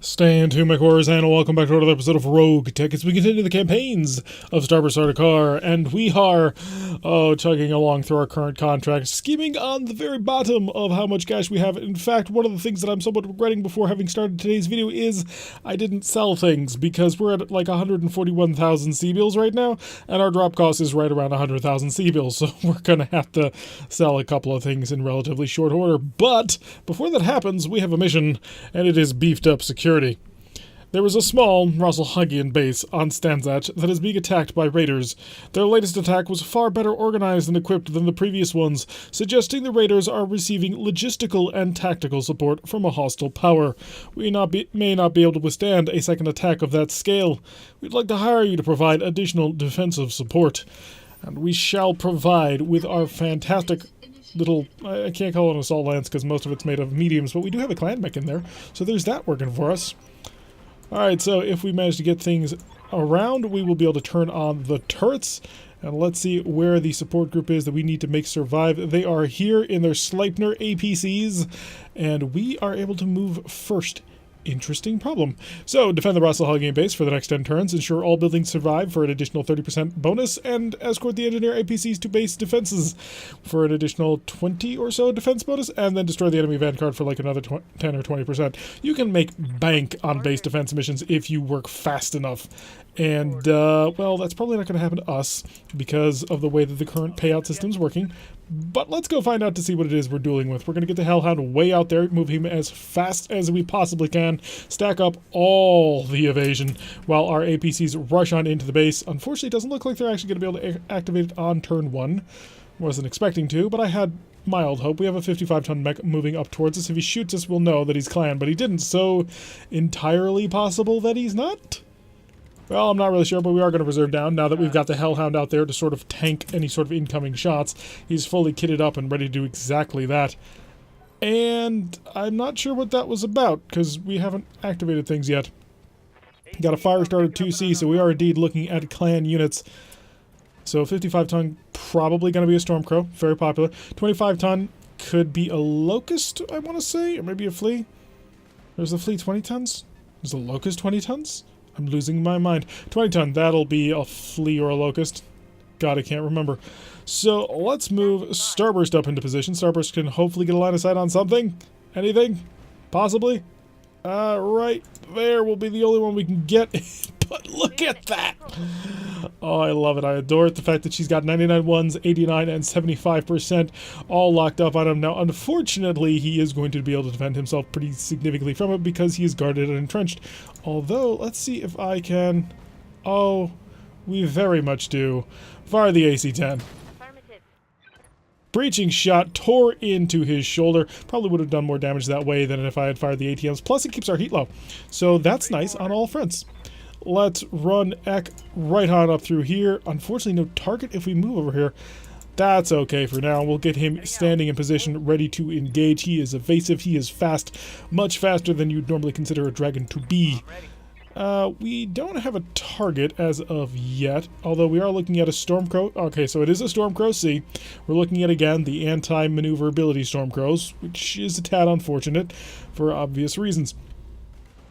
Stand to MechWarriors and welcome back to another episode of RogueTech as we continue the campaigns of Starboard Starter Car, and we are, chugging along through our current contract, scheming on the very bottom of how much cash we have. In fact, one of the things that I'm somewhat regretting before having started today's video is I didn't sell things, because we're at like 141,000 C-bills right now, and our drop cost is right around 100,000 C-bills, so we're gonna have to sell a couple of things in relatively short order. But before that happens, we have a mission, and it is beefed up security. There is a small Rosselhagian base on Stanzach that is being attacked by raiders. Their latest attack was far better organized and equipped than the previous ones, suggesting the raiders are receiving logistical and tactical support from a hostile power. We may not be able to withstand a second attack of that scale. We'd like to hire you to provide additional defensive support. And we shall provide with our fantastic little, I can't call it an assault lance because most of it's made of mediums, but we do have a clan mech in there, so there's that working for us. Alright, so if we manage to get things around, we will be able to turn on the turrets. And let's see where the support group is that we need to make survive. They are here in their Sleipner APCs, and we are able to move first. Interesting problem. So, defend the Rosselhagian base for the next 10 turns, ensure all buildings survive for an additional 30% bonus, and escort the engineer APCs to base defenses for an additional 20 or so defense bonus, and then destroy the enemy vanguard for like another 10 or 20%. You can make bank on base defense missions if you work fast enough. And, well, that's probably not going to happen to us because of the way that the current payout system is working. But let's go find out to see what it is we're dueling with. We're going to get the Hellhound way out there, move him as fast as we possibly can, stack up all the evasion while our APCs rush on into the base. Unfortunately, it doesn't look like they're actually going to be able to activate it on turn 1. Wasn't expecting to, but I had mild hope. We have a 55-ton mech moving up towards us. If he shoots us, we'll know that he's clan, but he didn't, so entirely possible that he's not? Well, I'm not really sure, but we are going to reserve down now that we've got the Hellhound out there to sort of tank any sort of incoming shots. He's fully kitted up and ready to do exactly that. And I'm not sure what that was about, because we haven't activated things yet. Got a fire starter 2C, so we are indeed looking at clan units. So 55-ton, probably going to be a Stormcrow, very popular. 25-ton could be a Locust, I want to say, or maybe a Flea. There's the Flea 20 tons? There's the Locust 20 tons? I'm losing my mind. 20-ton, that'll be a Flea or a Locust. God, I can't remember. So let's move Starburst up into position. Starburst can hopefully get a line of sight on something. Anything? Possibly? Right there will be the only one we can get. But look at that! Oh, I love it. I adore it. The fact that she's got 99 ones, 89, and 75% all locked up on him. Now, unfortunately, he is going to be able to defend himself pretty significantly from it because he is guarded and entrenched. Although, let's see if I can... Oh, we very much do. Fire the AC-10. Breaching shot tore into his shoulder. Probably would have done more damage that way than if I had fired the ATMs. Plus, it keeps our heat low. So that's nice on all fronts. Let's run Eck right on up through here. Unfortunately, no target if we move over here. That's okay for now. We'll get him standing in position, ready to engage. He is evasive. He is fast. Much faster than you'd normally consider a dragon to be. We don't have a target as of yet, although we are looking at a Stormcrow. Okay, so it is a Stormcrow C. We're looking at, again, the anti-maneuverability Stormcrows, which is a tad unfortunate for obvious reasons.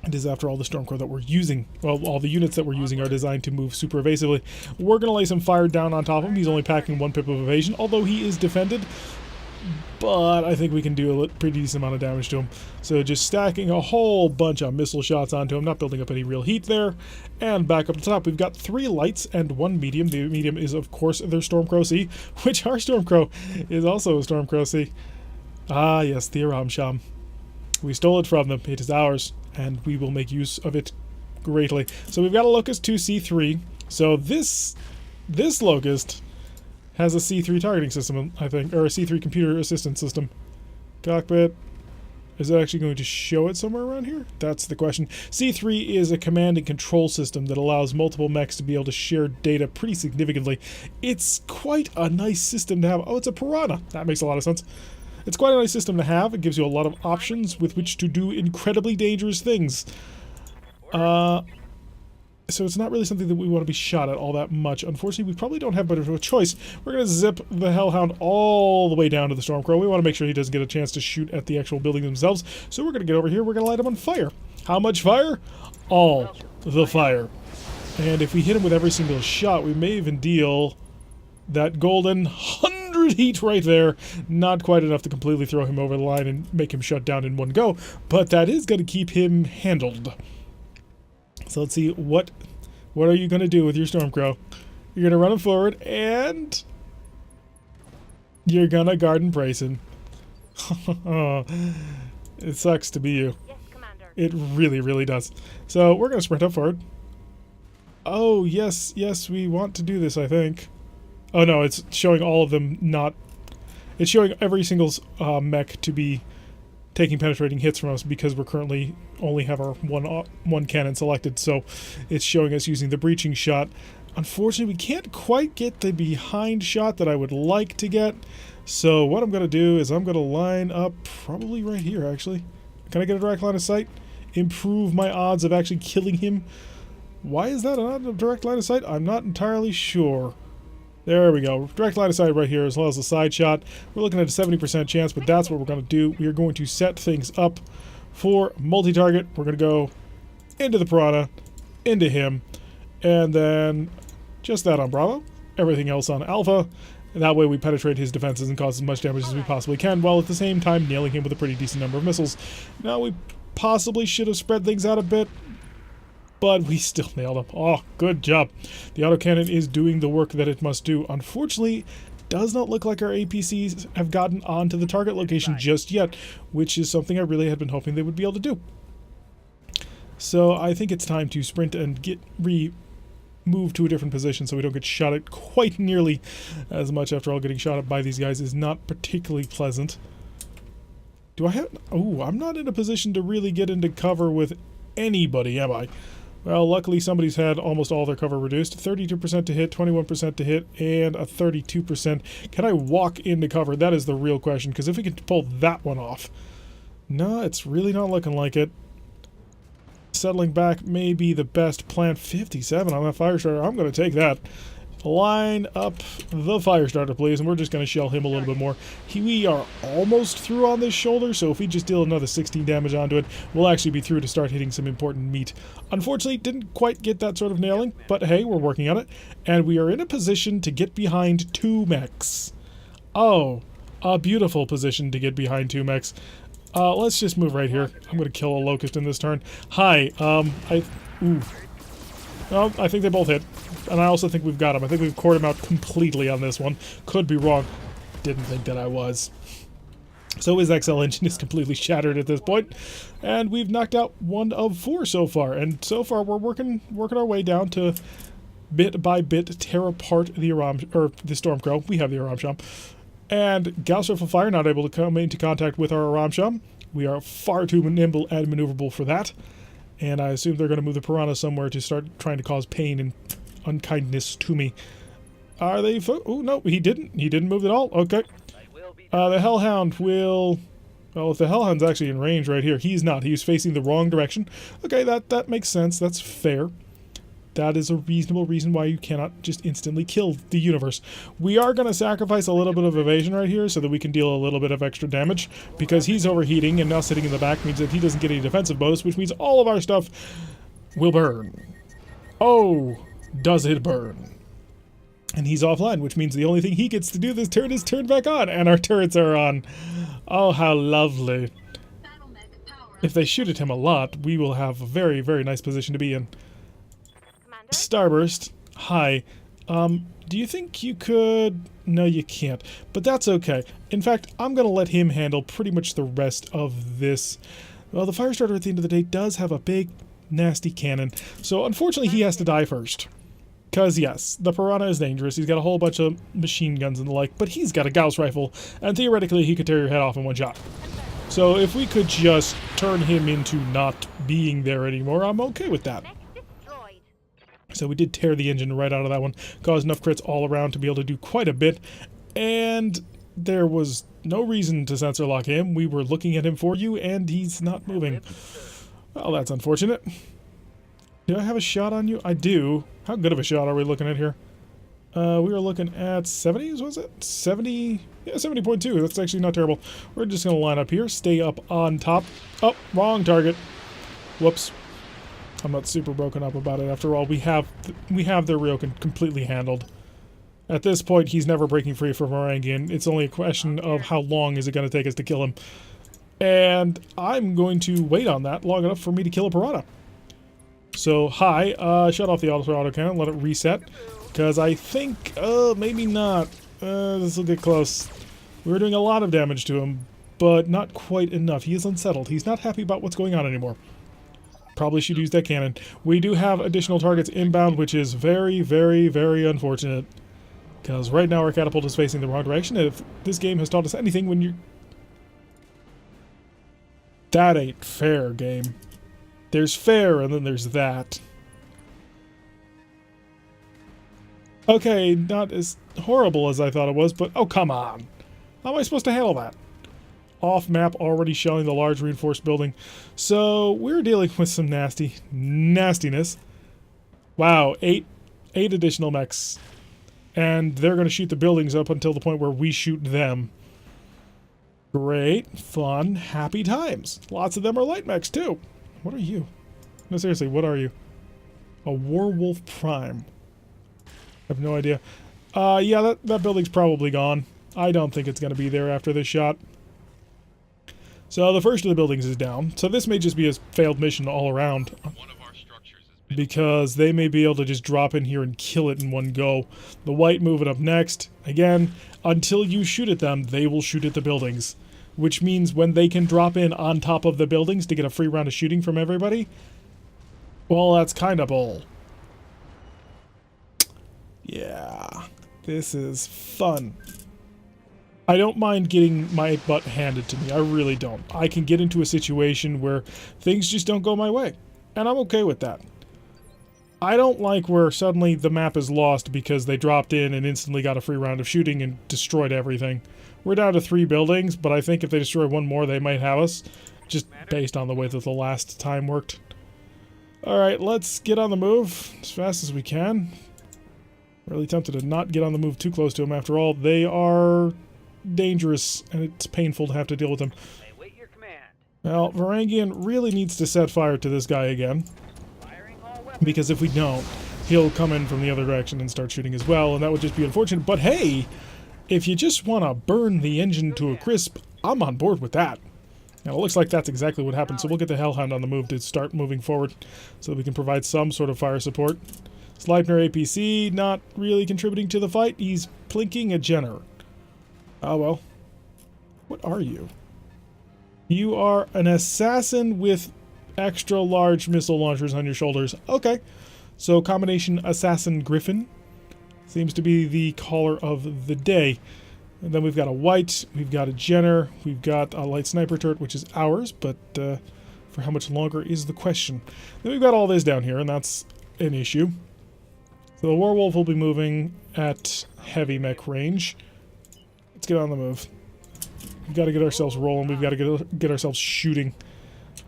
It is, after all, the Stormcrow that we're using. Well, all the units that we're using are designed to move super evasively. We're going to lay some fire down on top of him. He's only packing 1 pip of evasion, although he is defended. But I think we can do a pretty decent amount of damage to him. So just stacking a whole bunch of missile shots onto him, not building up any real heat there. And back up the top, we've got 3 lights and 1 medium. The medium is, of course, their Stormcrow C, which our Stormcrow is also a Stormcrow C. Ah, yes, the Aram Sham. We stole it from them. It is ours, and we will make use of it greatly. So we've got a Locust 2C3. So this Locust has a C3 targeting system, I think, or a C3 computer assistance system. Cockpit. Is it actually going to show it somewhere around here? That's the question. C3 is a command and control system that allows multiple mechs to be able to share data pretty significantly. It's quite a nice system to have. Oh, it's a Piranha. That makes a lot of sense. It's quite a nice system to have. It gives you a lot of options with which to do incredibly dangerous things. So it's not really something that we want to be shot at all that much. Unfortunately, we probably don't have much of a choice. We're going to zip the Hellhound all the way down to the Stormcrow. We want to make sure he doesn't get a chance to shoot at the actual building themselves. So we're going to get over here. We're going to light him on fire. How much fire? All the fire. And if we hit him with every single shot, we may even deal that golden 100 heat right there. Not quite enough to completely throw him over the line and make him shut down in one go, but that is going to keep him handled. So let's see, what are you going to do with your Stormcrow? You're going to run him forward, and you're going to guard and brace him. It sucks to be you. Yes, Commander. It really, really does. So we're going to sprint up forward. Oh, yes, we want to do this, I think. Oh no, it's showing all of them not... It's showing every single mech to be taking penetrating hits from us because we're currently only have our one cannon selected, so it's showing us using the breaching shot. Unfortunately, we can't quite get the behind shot that I would like to get, so what I'm going to do is I'm going to line up probably right here, actually. Can I get a direct line of sight? Improve my odds of actually killing him. Why is that not a direct line of sight? I'm not entirely sure. There we go. Direct line of sight right here as well as the side shot. We're looking at a 70% chance, but that's what we're going to do. We are going to set things up for multi-target. We're going to go into the Piranha, into him, and then just that on Bravo. Everything else on Alpha. And that way we penetrate his defenses and cause as much damage as we possibly can, while at the same time nailing him with a pretty decent number of missiles. Now we possibly should have spread things out a bit, but we still nailed him. Oh, good job. The autocannon is doing the work that it must do. Unfortunately, does not look like our APCs have gotten onto the target location just yet, which is something I really had been hoping they would be able to do. So I think it's time to sprint and move to a different position so we don't get shot at quite nearly as much. After all, getting shot at by these guys is not particularly pleasant. Do I have... Oh, I'm not in a position to really get into cover with anybody, am I? Well, luckily somebody's had almost all their cover reduced. 32% to hit, 21% to hit, and a 32%. Can I walk into cover? That is the real question, because if we can pull that one off... No, it's really not looking like it. Settling back may be the best plan. 57 on that Firestarter. I'm going to take that. Line up the Firestarter, please, and we're just going to shell him a little bit more. We are almost through on this shoulder, so if we just deal another 16 damage onto it, we'll actually be through to start hitting some important meat. Unfortunately, didn't quite get that sort of nailing, but hey, we're working on it. And we are in a position to get behind 2 mechs. Oh, a beautiful position to get behind 2 mechs. Let's just move right here. I'm going to kill a Locust in this turn. Hi, I think they both hit. And I also think we've got him. I think we've cored him out completely on this one. Could be wrong. Didn't think that I was. So his XL engine is completely shattered at this point. And we've knocked out 1 of 4 so far. And so far we're working our way down to bit by bit tear apart the the Stormcrow. We have the Aramsham. And Gauss Rifle Fire not able to come into contact with our Aramsham. We are far too nimble and maneuverable for that. And I assume they're going to move the Piranha somewhere to start trying to cause pain and unkindness to me. Are they... Oh, no, he didn't. He didn't move at all. Okay. The Hellhound will... Well, if the Hellhound's actually in range right here, he's not. He's facing the wrong direction. Okay, that makes sense. That's fair. That is a reasonable reason why you cannot just instantly kill the universe. We are going to sacrifice a little bit of evasion right here so that we can deal a little bit of extra damage, because he's overheating and now sitting in the back means that he doesn't get any defensive bonus, which means all of our stuff will burn. Oh, does it burn? And he's offline, which means the only thing he gets to do this turn is turn back on, and our turrets are on. Oh, how lovely. If they shoot at him a lot, we will have a very, very nice position to be in. Starburst, hi. Do you think you could... No, you can't. But that's okay. In fact, I'm going to let him handle pretty much the rest of this. Well, the Firestarter at the end of the day does have a big, nasty cannon. So, unfortunately, he has to die first. Because, yes, the Piranha is dangerous. He's got a whole bunch of machine guns and the like. But he's got a Gauss rifle. And theoretically, he could tear your head off in one shot. So, if we could just turn him into not being there anymore, I'm okay with that. So we did tear the engine right out of that one, caused enough crits all around to be able to do quite a bit, and there was no reason to sensor lock him. We were looking at him for you, and he's not moving. Well, that's unfortunate. Do I have a shot on you? I do. How good of a shot are we looking at here? We were looking at 70s, was it? 70? Yeah, 70.2. That's actually not terrible. We're just going to line up here, stay up on top. Oh, wrong target. Whoops. I'm not super broken up about it. After all, we have their Ryokan completely handled. At this point, he's never breaking free from Varangian. It's only a question of how long is it going to take us to kill him. And I'm going to wait on that long enough for me to kill a Piranha. So, hi, shut off the autocannon, let it reset. Because I think, maybe not. This will get close. We're doing a lot of damage to him, but not quite enough. He is unsettled. He's not happy about what's going on anymore. Probably should use that cannon. We do have additional targets inbound, which is very, very, very unfortunate. Because right now our catapult is facing the wrong direction, and if this game has taught us anything, when you're... That ain't fair, game. There's fair, and then there's that. Okay, not as horrible as I thought it was, but oh, come on. How am I supposed to handle that? Off map, already showing the large reinforced building. So, we're dealing with some nastiness. Wow, eight additional mechs. And they're going to shoot the buildings up until the point where we shoot them. Great, fun, happy times. Lots of them are light mechs, too. What are you? No, seriously, what are you? A Warwolf Prime. I have no idea. Yeah, that building's probably gone. I don't think it's going to be there after this shot. So the first of the buildings is down. So this may just be a failed mission all around. Because they may be able to just drop in here and kill it in one go. The white moving up next. Again, until you shoot at them, they will shoot at the buildings. Which means when they can drop in on top of the buildings to get a free round of shooting from everybody, well, that's kind of bull. Yeah, this is fun. I don't mind getting my butt handed to me. I really don't. I can get into a situation where things just don't go my way. And I'm okay with that. I don't like where suddenly the map is lost because they dropped in and instantly got a free round of shooting and destroyed everything. We're down to 3 buildings, but I think if they destroy one more, they might have us. Just based on the way that the last time worked. Alright, let's get on the move as fast as we can. Really tempted to not get on the move too close to them. After all, they are dangerous, and it's painful to have to deal with them. Well, Varangian really needs to set fire to this guy again. Because if we don't, he'll come in from the other direction and start shooting as well, and that would just be unfortunate. But hey, if you just want to burn the engine to a crisp, I'm on board with that. And it looks like that's exactly what happened, so we'll get the Hellhound on the move to start moving forward so that we can provide some sort of fire support. Sleipnir APC not really contributing to the fight. He's plinking a Jenner. Oh well. What are you? You are an assassin with extra large missile launchers on your shoulders. Okay. So combination assassin griffin seems to be the caller of the day. And then we've got a white, we've got a Jenner, we've got a light sniper turret, which is ours, but for how much longer is the question. Then we've got all this down here, and that's an issue. So the Warwolf will be moving at heavy mech range. Let's get on the move. We've got to get ourselves rolling. We've got to get ourselves shooting.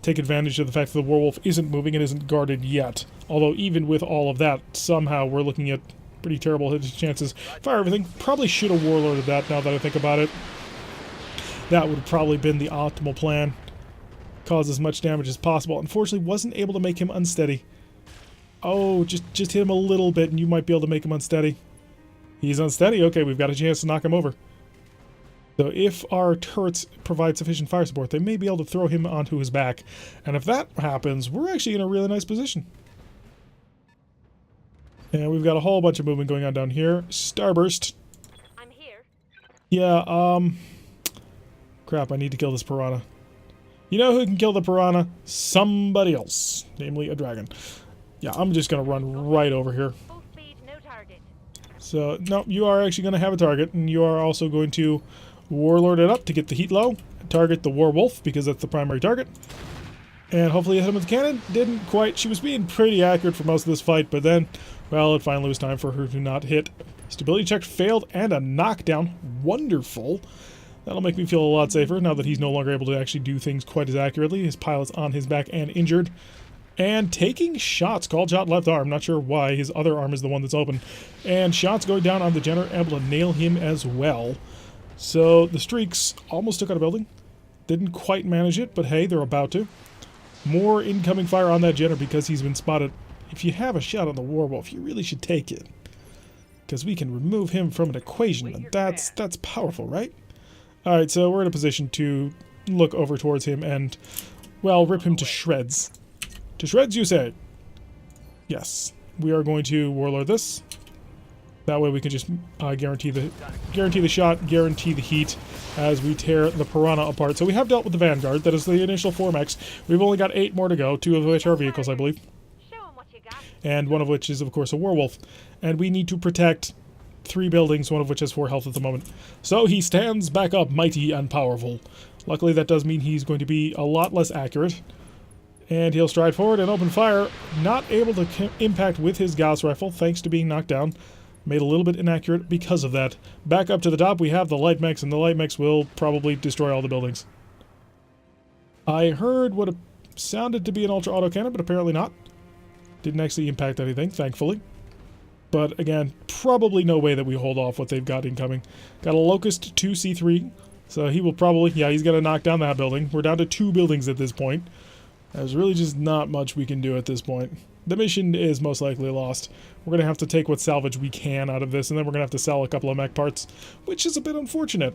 Take advantage of the fact that the Warwolf isn't moving and isn't guarded yet. Although even with all of that, somehow we're looking at pretty terrible hit chances. Fire everything. Probably should have Warlorded that now that I think about it. That would have probably been the optimal plan. Cause as much damage as possible. Unfortunately, wasn't able to make him unsteady. Oh, just hit him a little bit and you might be able to make him unsteady. He's unsteady? Okay, we've got a chance to knock him over. So if our turrets provide sufficient fire support, they may be able to throw him onto his back. And if that happens, we're actually in a really nice position. And we've got a whole bunch of movement going on down here. Starburst. I'm here. Yeah, crap, I need to kill this piranha. You know who can kill the piranha? Somebody else. Namely, a dragon. Yeah, I'm just gonna run right over here. Full speed, no target. So, no, you are actually gonna have a target, and you are also going to Warlord it up to get the heat low. Target the Warwolf, because that's the primary target. And hopefully hit him with the cannon. Didn't quite. She was being pretty accurate for most of this fight, but then, well, it finally was time for her to not hit. Stability check failed, and a knockdown. Wonderful. That'll make me feel a lot safer now that he's no longer able to actually do things quite as accurately. His pilot's on his back and injured. And taking shots. Called shot left arm. Not sure why. His other arm is the one that's open. And shots going down on the Jenner, able to nail him as well. So the streaks almost took out a building. Didn't quite manage it, but hey, they're about to. More incoming fire on that Jenner because he's been spotted. If you have a shot on the Warwolf, you really should take it. Because we can remove him from an equation, and that's powerful, right? Alright, so we're in a position to look over towards him and, well, rip him to shreds. To shreds, you say? Yes. We are going to Warlord this. That way we can just guarantee the shot, guarantee the heat as we tear the Piranha apart. So we have dealt with the Vanguard. That is the initial 4 mechs. We've only got 8 more to go, 2 of which are vehicles, I believe. And one of which is, of course, a Werewolf. And we need to protect 3 buildings, one of which has 4 health at the moment. So he stands back up mighty and powerful. Luckily, that does mean he's going to be a lot less accurate. And he'll stride forward and open fire. Not able to impact with his Gauss rifle, thanks to being knocked down. Made a little bit inaccurate because of that. Back up to the top, we have the light mechs, and the light mechs will probably destroy all the buildings. I heard what sounded to be an ultra autocannon, but apparently not. Didn't actually impact anything, thankfully. But again, probably no way that we hold off what they've got incoming. Got a Locust 2C3, so he will probably, yeah, he's going to knock down that building. We're down to 2 buildings at this point. There's really just not much we can do at this point. The mission is most likely lost. We're going to have to take what salvage we can out of this, and then we're going to have to sell a couple of mech parts, which is a bit unfortunate.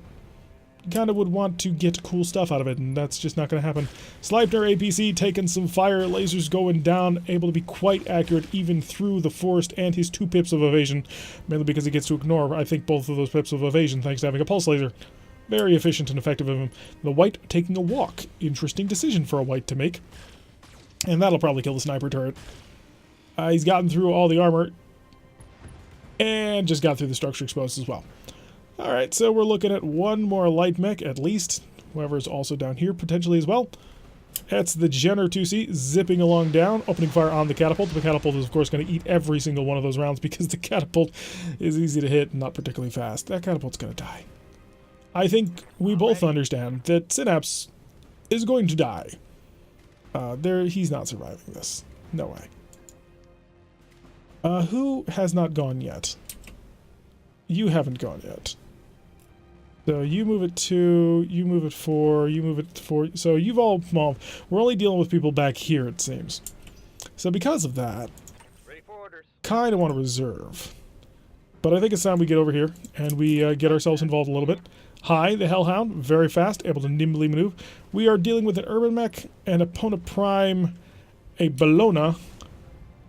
You kind of would want to get cool stuff out of it, and that's just not going to happen. Sleipner APC taking some fire, lasers going down, able to be quite accurate even through the forest and his 2 pips of evasion, mainly because he gets to ignore, I think, both of those pips of evasion thanks to having a pulse laser. Very efficient and effective of him. The White taking a walk. Interesting decision for a White to make. And that'll probably kill the sniper turret. He's gotten through all the armor. And just got through the structure exposed as well. Alright, so we're looking at 1 more light mech at least. Whoever's also down here potentially as well. That's the Jenner 2C zipping along down, opening fire on the catapult. The catapult is of course going to eat every single one of those rounds because the catapult is easy to hit and not particularly fast. That catapult's going to die. I think we both understand that Synapse is going to die. He's not surviving this. No way. Who has not gone yet? You haven't gone yet. So you move it 2, you move it 4, you move it 4. So you've all, well, we're only dealing with people back here, it seems. So because of that, kind of want to reserve. But I think it's time we get over here and we get ourselves involved a little bit. Hi, the Hellhound, very fast, able to nimbly maneuver. We are dealing with an Urban Mech, an Epona Prime, a Bellona,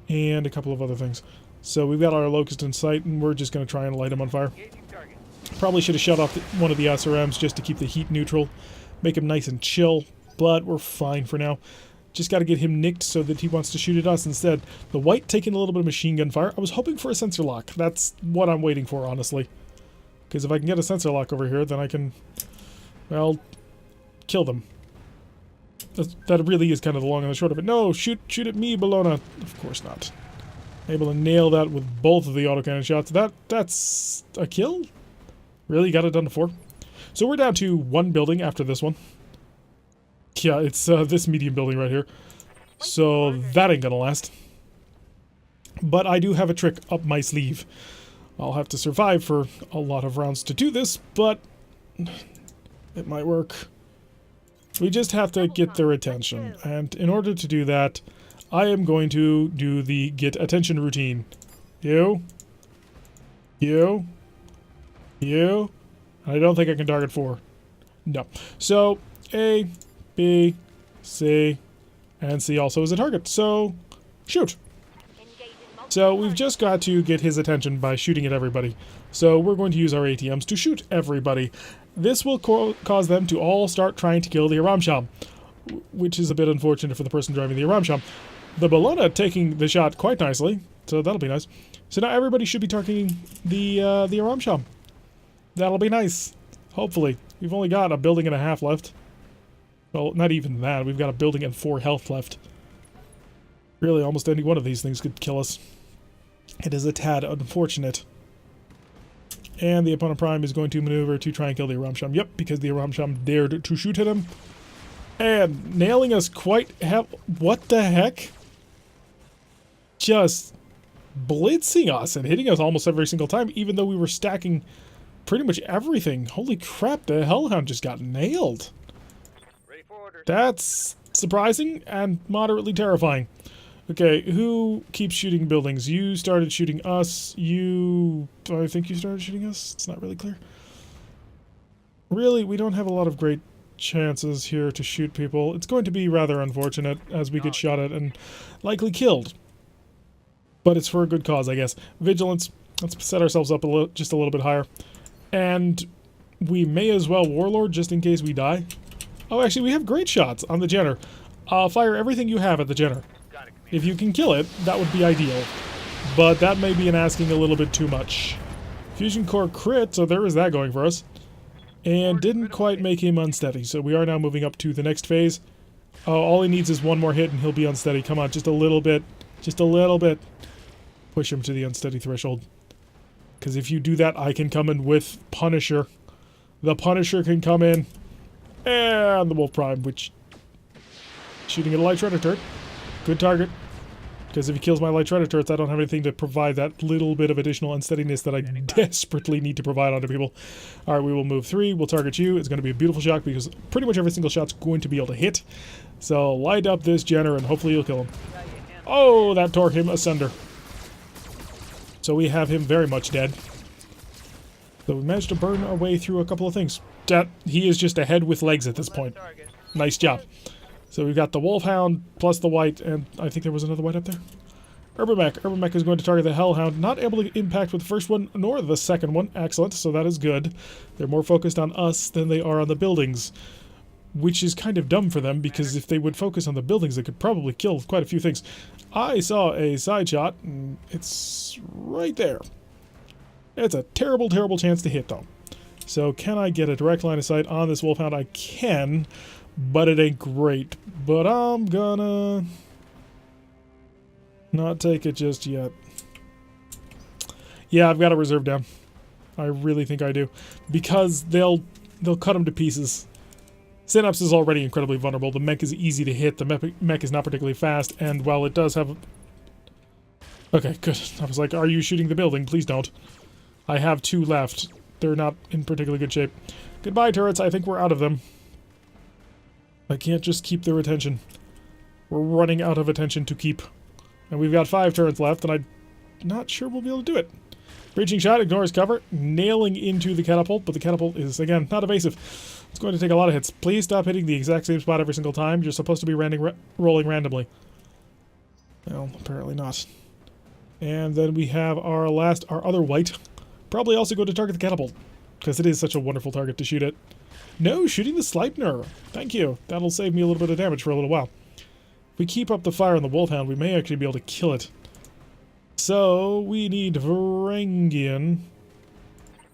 and a couple of other things. So we've got our Locust in sight, and we're just going to try and light him on fire. Probably should have shut off one of the SRMs just to keep the heat neutral, make him nice and chill, but we're fine for now. Just got to get him nicked so that he wants to shoot at us instead. The White taking a little bit of machine gun fire. I was hoping for a sensor lock. That's what I'm waiting for, honestly. Because if I can get a sensor lock over here, then I can, well, kill them. That really is kind of the long and the short of it. No, shoot at me, Bellona. Of course not. Able to nail that with both of the autocannon shots. That's a kill? Really? Got it done to 4? So we're down to 1 building after this one. Yeah, it's this medium building right here. So that ain't gonna last. But I do have a trick up my sleeve. I'll have to survive for a lot of rounds to do this, but it might work. We just have to get their attention, and in order to do that, I am going to do the get attention routine. You. I don't think I can target 4. No. So, A, B, C, and C also is a target. So, shoot. So we've just got to get his attention by shooting at everybody. So we're going to use our ATMs to shoot everybody. This will cause them to all start trying to kill the Aramsham, which is a bit unfortunate for the person driving the Aramsham. The Bellona taking the shot quite nicely, so that'll be nice. So now everybody should be targeting the Aramsham. That'll be nice. Hopefully. We've only got a building and a half left. Well, not even that. We've got a building and 4 health left. Really, almost any one of these things could kill us. It is a tad unfortunate. And the opponent Prime is going to maneuver to try and kill the Aramsham. Yep, because the Aramsham dared to shoot at him. And nailing us quite what the heck? Just blitzing us and hitting us almost every single time, even though we were stacking pretty much everything. Holy crap, the Hellhound just got nailed. Ready for orders. That's surprising and moderately terrifying. Okay, who keeps shooting buildings? You started shooting us. I think you started shooting us? It's not really clear. Really, we don't have a lot of great chances here to shoot people. It's going to be rather unfortunate as we get shot at and likely killed. But it's for a good cause, I guess. Vigilance. Let's set ourselves up just a little bit higher. And we may as well Warlord just in case we die. Oh, actually, we have great shots on the Jenner. Fire everything you have at the Jenner. If you can kill it, that would be ideal. But that may be asking a little bit too much. Fusion Core crit, so there is that going for us. And didn't quite make him unsteady, so we are now moving up to the next phase. All he needs is one more hit and he'll be unsteady. Come on, just a little bit. Just a little bit. Push him to the unsteady threshold. Because if you do that, I can come in with Punisher. The Punisher can come in. And the Wolf Prime, which... Shooting at a light shredder turret. Good target. Because if he kills my light shredder turrets, I don't have anything to provide that little bit of additional unsteadiness that I desperately need to provide onto people. Alright, we will move 3. We'll target you. It's going to be a beautiful shot because pretty much every single shot's going to be able to hit. So light up this Jenner and hopefully you'll kill him. Oh, that tore him asunder. So we have him very much dead. So we managed to burn our way through a couple of things. He is just a head with legs at this point. Nice job. So we've got the Wolfhound plus the White, and I think there was another White up there. Urban Mech is going to target the Hellhound. Not able to impact with the first one nor the second one. Excellent, so that is good. They're more focused on us than they are on the buildings. Which is kind of dumb for them, because if they would focus on the buildings, they could probably kill quite a few things. I saw a side shot, and it's right there. It's a terrible, terrible chance to hit, though. So can I get a direct line of sight on this Wolfhound? I can, but it ain't great. But I'm gonna not take it just yet. Yeah, I've got a reserve down. I really think I do. Because they'll cut him to pieces. Synapse is already incredibly vulnerable. The mech is easy to hit. The mech is not particularly fast. And while it does have... Okay, good. I was like, are you shooting the building? Please don't. I have 2 left. They're not in particularly good shape. Goodbye, turrets. I think we're out of them. I can't just keep their attention. We're running out of attention to keep. And we've got 5 turrets left, and I'm not sure we'll be able to do it. Breaching shot, ignores cover, nailing into the catapult, but the catapult is, again, not evasive. It's going to take a lot of hits. Please stop hitting the exact same spot every single time. You're supposed to be rolling randomly. Well, apparently not. And then we have our other White. Probably also go to target the catapult, because it is such a wonderful target to shoot at. No, shooting the Sleipner. Thank you. That'll save me a little bit of damage for a little while. If we keep up the fire on the Wolfhound, we may actually be able to kill it. So, we need Varangian.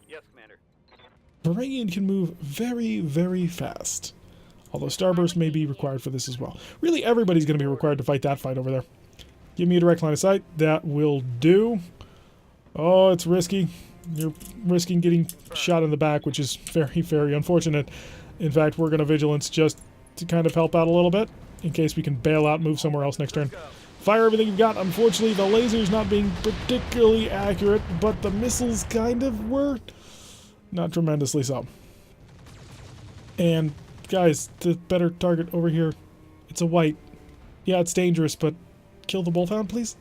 Yes, Commander. Varangian can move very, very fast. Although Starburst may be required for this as well. Really, everybody's going to be required to fight that fight over there. Give me a direct line of sight. That will do. Oh, it's risky. You're risking getting shot in the back, which is very, very unfortunate. In fact, we're going to Vigilance just to kind of help out a little bit, in case we can bail out and move somewhere else next turn. Fire everything you've got. Unfortunately, the laser's not being particularly accurate, but the missiles kind of were. Not tremendously so. And, guys, the better target over here, it's a White. Yeah, it's dangerous, but kill the Wolfhound, please?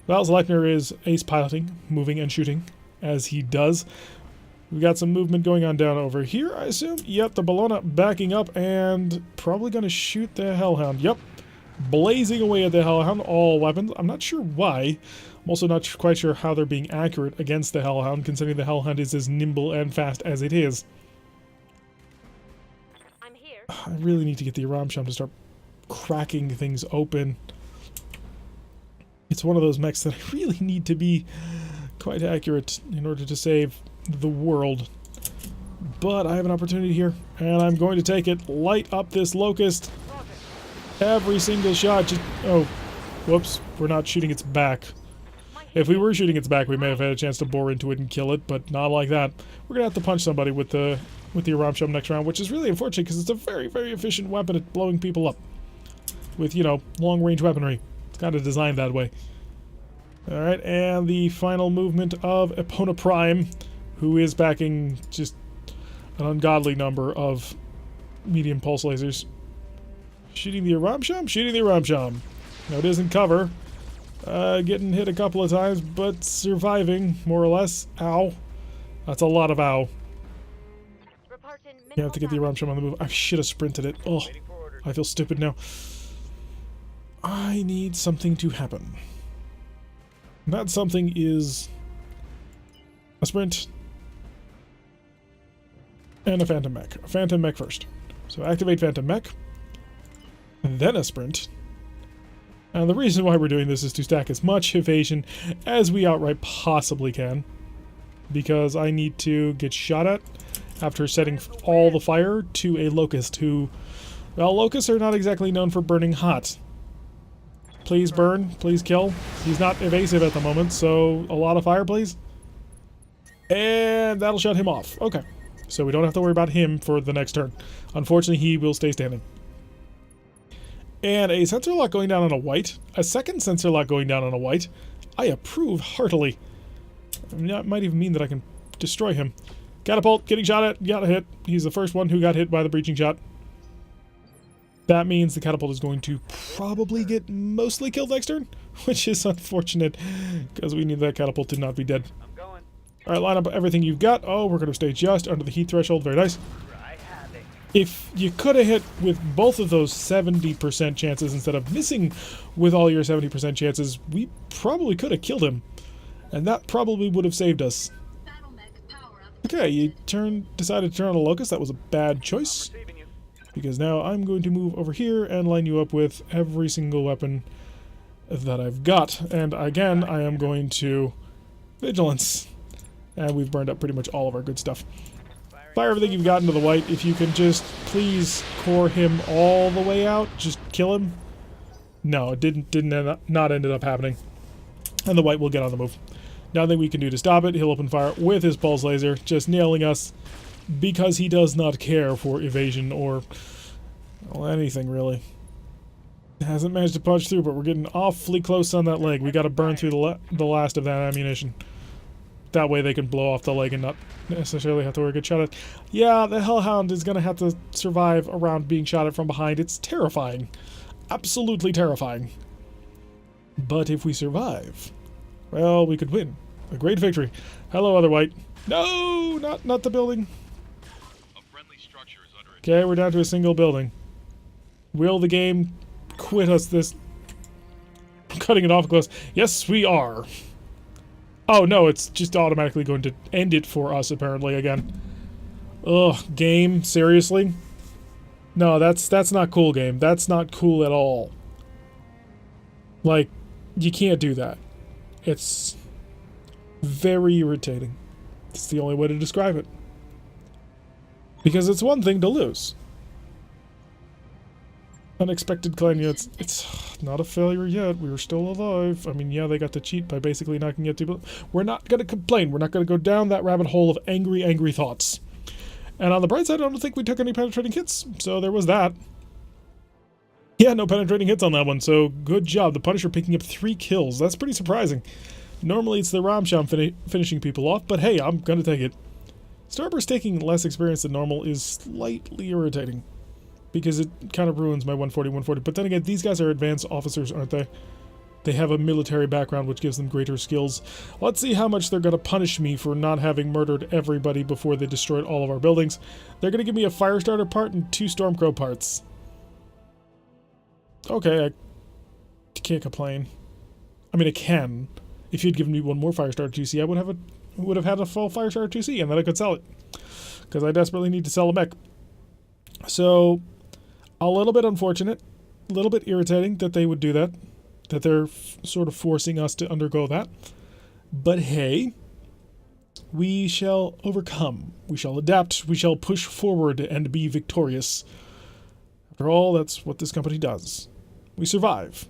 Well, Sleipner is ace piloting, moving and shooting, as he does. We've got some movement going on down over here, I assume. Yep, the Bellona backing up and probably going to shoot the Hellhound. Yep, blazing away at the Hellhound, all weapons. I'm not sure why. I'm also not quite sure how they're being accurate against the Hellhound, considering the Hellhound is as nimble and fast as it is. I'm here. I really need to get the Aramsham to start cracking things open. It's one of those mechs that I really need to be quite accurate in order to save the world. But I have an opportunity here, and I'm going to take it. Light up this Locust. Every single shot. Just, oh, whoops. We're not shooting its back. If we were shooting its back, we may have had a chance to bore into it and kill it, but not like that. We're going to have to punch somebody with the Aramsham next round, which is really unfortunate because it's a very, very efficient weapon at blowing people up. With, you know, long-range weaponry. It's kind of designed that way. Alright, and the final movement of Epona Prime, who is backing just an ungodly number of medium pulse lasers. Shooting the Aramsham? Shooting the Aramsham. No, it isn't cover. Getting hit a couple of times, but surviving, more or less. Ow. That's a lot of ow. Reporting You have to get the Aramsham on the move. I should have sprinted it. Oh, Waiting for orders. I feel stupid now. I need something to happen. And that something is a sprint and a Phantom Mech. A Phantom Mech first. So activate Phantom Mech, and then a sprint. And the reason why we're doing this is to stack as much evasion as we outright possibly can. Because I need to get shot at after setting all the fire to a Locust who... Well, Locusts are not exactly known for burning hot. Please burn, please kill. He's not evasive at the moment, so a lot of fire, please. And that'll shut him off. Okay. So we don't have to worry about him for the next turn. Unfortunately, he will stay standing. And a sensor lock going down on a white. A second sensor lock going down on a white. I approve heartily. I mean, that might even mean that I can destroy him. Catapult, getting shot at, got a hit. He's the first one who got hit by the breaching shot. That means the catapult is going to probably get mostly killed next turn, which is unfortunate because we need that catapult to not be dead. I'm going. Alright, line up everything you've got. Oh, we're going to stay just under the heat threshold. Very nice. I have it. If you could have hit with both of those 70% chances instead of missing with all your 70% chances, we probably could have killed him. And that probably would have saved us. Okay, you decided to turn on a Locust. That was a bad choice. Receiving you. Because now I'm going to move over here and line you up with every single weapon that I've got. And again, I am going to Vigilance. And we've burned up pretty much all of our good stuff. Fire everything you've got into the white. If you can just please core him all the way out, just kill him. No, it not ended up happening. And the white will get on the move. Nothing we can do to stop it. He'll open fire with his pulse laser, just nailing us because he does not care for evasion or, well, anything really. Hasn't managed to punch through, but we're getting awfully close on that leg. We got to burn through the last of that ammunition. That way they can blow off the leg and not necessarily have to worry a good shot at. Yeah, the Hellhound is going to have to survive around being shot at from behind. It's terrifying. Absolutely terrifying. But if we survive, well, we could win. A great victory. Hello, other white. No, not the building. A friendly structure is under attack. Okay, we're down to a single building. Will the game quit us this? I'm cutting it off close. Yes, we are. Oh, no, it's just automatically going to end it for us, apparently, again. Ugh, game? Seriously? No, that's not cool, game. That's not cool at all. Like, you can't do that. It's very irritating. It's the only way to describe it. Because it's one thing to lose. Unexpected clan units. It's not a failure yet. We were still alive. I mean, yeah, they got to cheat by basically knocking it to... We're not going to complain. We're not going to go down that rabbit hole of angry, angry thoughts. And on the bright side, I don't think we took any penetrating hits. So there was that. Yeah, no penetrating hits on that one. So good job. The Punisher picking up 3 kills. That's pretty surprising. Normally it's the Ramsham finishing people off, but hey, I'm going to take it. Starburst taking less experience than normal is slightly irritating. Because it kind of ruins my 140. But then again, these guys are advanced officers, aren't they? They have a military background, which gives them greater skills. Let's see how much they're going to punish me for not having murdered everybody before they destroyed all of our buildings. They're going to give me a Firestarter part and 2 Stormcrow parts. Okay, I can't complain. I mean, I can. If you'd given me 1 more Firestarter 2C, I would have had a full Firestarter 2C, and then I could sell it. Because I desperately need to sell a mech. So... a little bit unfortunate, a little bit irritating that they would do that, that they're sort of forcing us to undergo that. But hey, we shall overcome, we shall adapt, we shall push forward and be victorious. After all, that's what this company does. We survive,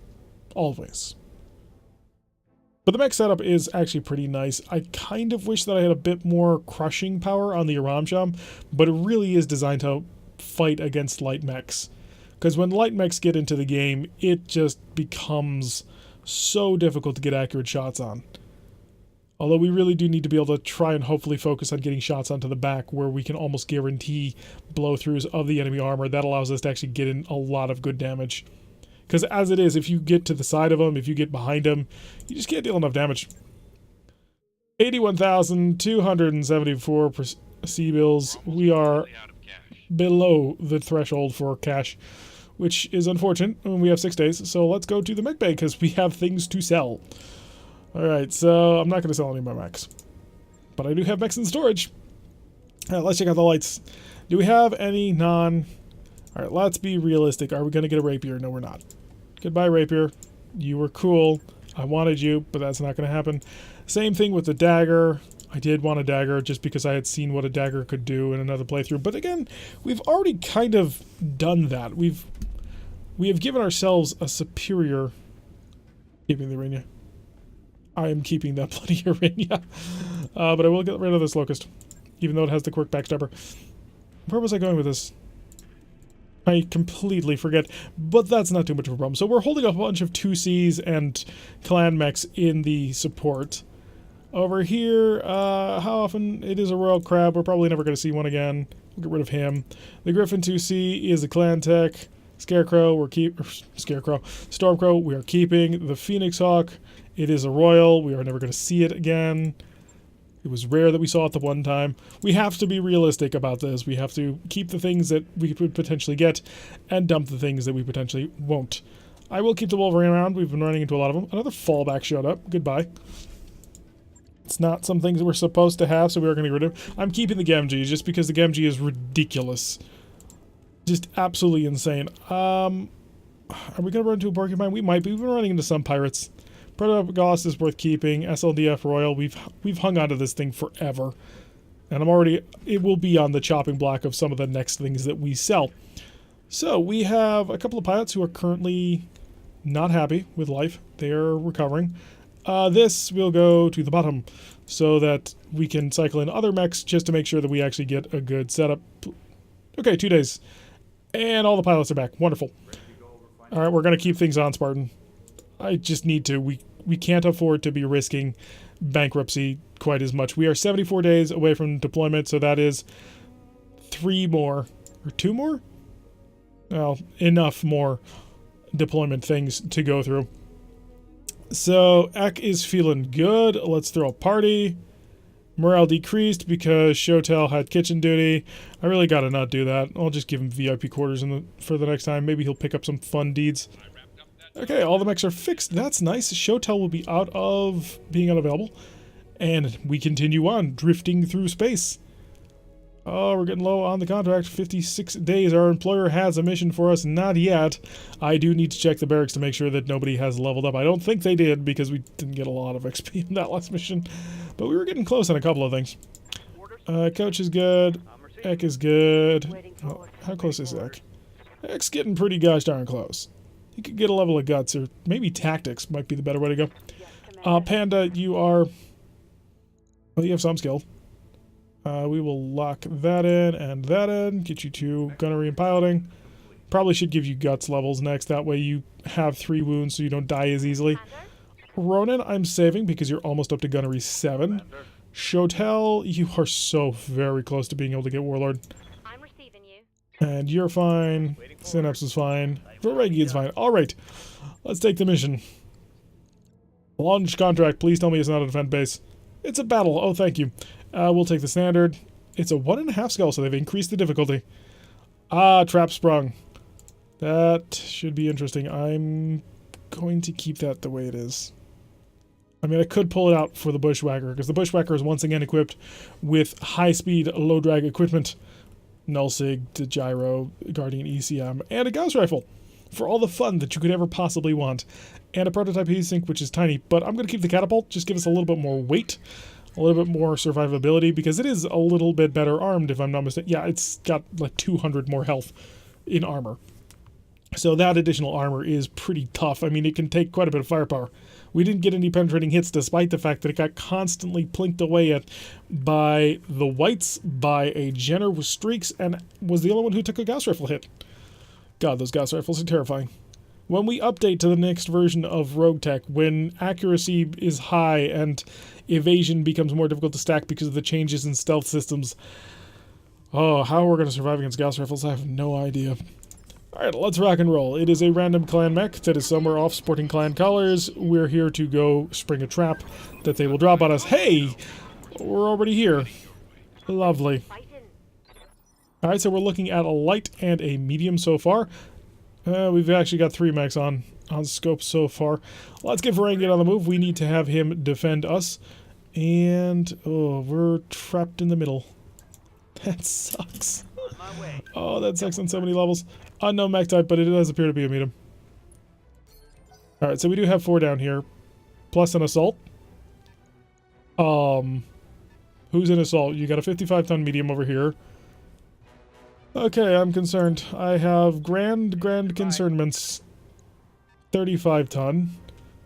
always. But the mech setup is actually pretty nice. I kind of wish that I had a bit more crushing power on the Aramsham, but it really is designed to fight against light mechs. Because when light mechs get into the game, it just becomes so difficult to get accurate shots on. Although we really do need to be able to try and hopefully focus on getting shots onto the back where we can almost guarantee blow-throughs of the enemy armor. That allows us to actually get in a lot of good damage. Because as it is, if you get to the side of them, if you get behind them, you just can't deal enough damage. 81,274 C-bills. We are Out of cash. below the threshold for cash, which is unfortunate when we have 6 days. So let's go to the mech bay because we have things to sell. Alright, so I'm not going to sell any of my mechs. But I do have mechs in storage. Alright, let's check out the lights. Do we have any non... Alright, let's be realistic. Are we going to get a rapier? No, we're not. Goodbye, rapier. You were cool. I wanted you, but that's not going to happen. Same thing with the dagger. I did want a dagger just because I had seen what a dagger could do in another playthrough. But again, we've already kind of done that. We have given ourselves a superior... Keeping the Arena. I am keeping that bloody Arena. But I will get rid of this Locust. Even though it has the quirk backstabber. Where was I going with this? I completely forget. But that's not too much of a problem. So we're holding up a bunch of 2Cs and clan mechs in the support. Over here, how often it is a Royal Crab. We're probably never going to see one again. We'll get rid of him. The Griffin 2C is a clan tech. Scarecrow, Stormcrow, we are keeping. The Phoenix Hawk, it is a royal. We are never going to see it again. It was rare that we saw it the one time. We have to be realistic about this. We have to keep the things that we could potentially get and dump the things that we potentially won't. I will keep the Wolverine around. We've been running into a lot of them. Another fallback showed up. Goodbye. It's not some things that we're supposed to have, so we are going to get rid of. I'm keeping the Gemji just because the Gemji is ridiculous. Just absolutely insane. Are we going to run into a porcupine? We might be. We've been running into some pirates. Protogoss is worth keeping. SLDF Royal. We've hung onto this thing forever. And it will be on the chopping block of some of the next things that we sell. So we have a couple of pilots who are currently not happy with life. They are recovering. This will go to the bottom so that we can cycle in other mechs just to make sure that we actually get a good setup. Okay, 2 days. And all the pilots are back. Wonderful. Alright, we're going to keep things on, Spartan. I just need to. We can't afford to be risking bankruptcy quite as much. We are 74 days away from deployment, so that is 3 more. Or 2 more? Well, enough more deployment things to go through. So, Ek is feeling good. Let's throw a party. Morale decreased because Shotel had kitchen duty. I really gotta not do that. I'll just give him VIP quarters for the next time. Maybe he'll pick up some fun deeds. Okay, all the mechs are fixed. That's nice. Shotel will be out of being unavailable. And we continue on, drifting through space. Oh, we're getting low on the contract. 56 days. Our employer has a mission for us. Not yet. I do need to check the barracks to make sure that nobody has leveled up. I don't think they did because we didn't get a lot of XP in that last mission. But we were getting close on a couple of things. Coach is good. Ek is good. Oh, how close is Ek? Ek's getting pretty gosh darn close. He could get a level of guts, or maybe tactics might be the better way to go. Panda, you are... Well, you have some skill. We will lock that in and that in. Get you to gunnery and piloting. Probably should give you guts levels next. That way you have 3 wounds so you don't die as easily. Ronan, I'm saving because you're almost up to gunnery 7. Shotel, you are so very close to being able to get Warlord. I'm receiving you. And you're fine. Synapse is fine. Veregi is fine. Alright. Let's take the mission. Launch contract. Please tell me it's not a defense base. It's a battle. Oh, thank you. We'll take the standard. It's a 1.5 skull, so they've increased the difficulty. Ah, trap sprung. That should be interesting. I'm going to keep that the way it is. I mean, I could pull it out for the Bushwhacker, because the Bushwhacker is once again equipped with high-speed, low-drag equipment. Nullsig, to gyro, Guardian ECM, and a Gauss rifle. For all the fun that you could ever possibly want. And a prototype heatsink, which is tiny. But I'm going to keep the catapult, just give us a little bit more weight. A little bit more survivability, because it is a little bit better armed, if I'm not mistaken. Yeah, it's got like 200 more health in armor. So that additional armor is pretty tough. I mean, it can take quite a bit of firepower. We didn't get any penetrating hits, despite the fact that it got constantly plinked away at by the whites, by a Jenner with streaks, and was the only one who took a Gauss rifle hit. God, those Gauss rifles are terrifying. when we update to the next version of RogueTech, when accuracy is high and evasion becomes more difficult to stack because of the changes in stealth systems. Oh, how we're going to survive against Gauss rifles, I have no idea. Alright, let's rock and roll. It is a random clan mech that is somewhere off sporting clan colors. We're here to go spring a trap that they will drop on us. Hey! We're already here. Lovely. Fighting. Alright, so we're looking at a light and a medium so far. We've actually got 3 mechs on scope so far. Let's get Varangian on the move. We need to have him defend us. And, oh, we're trapped in the middle. That sucks. On my way. Oh, that sucks on so many levels. Unknown mech type, but it does appear to be a medium. Alright, so we do have 4 down here. Plus an assault. Who's in assault? You got a 55-ton medium over here. Okay, I'm concerned. I have grand concernments. 35-ton.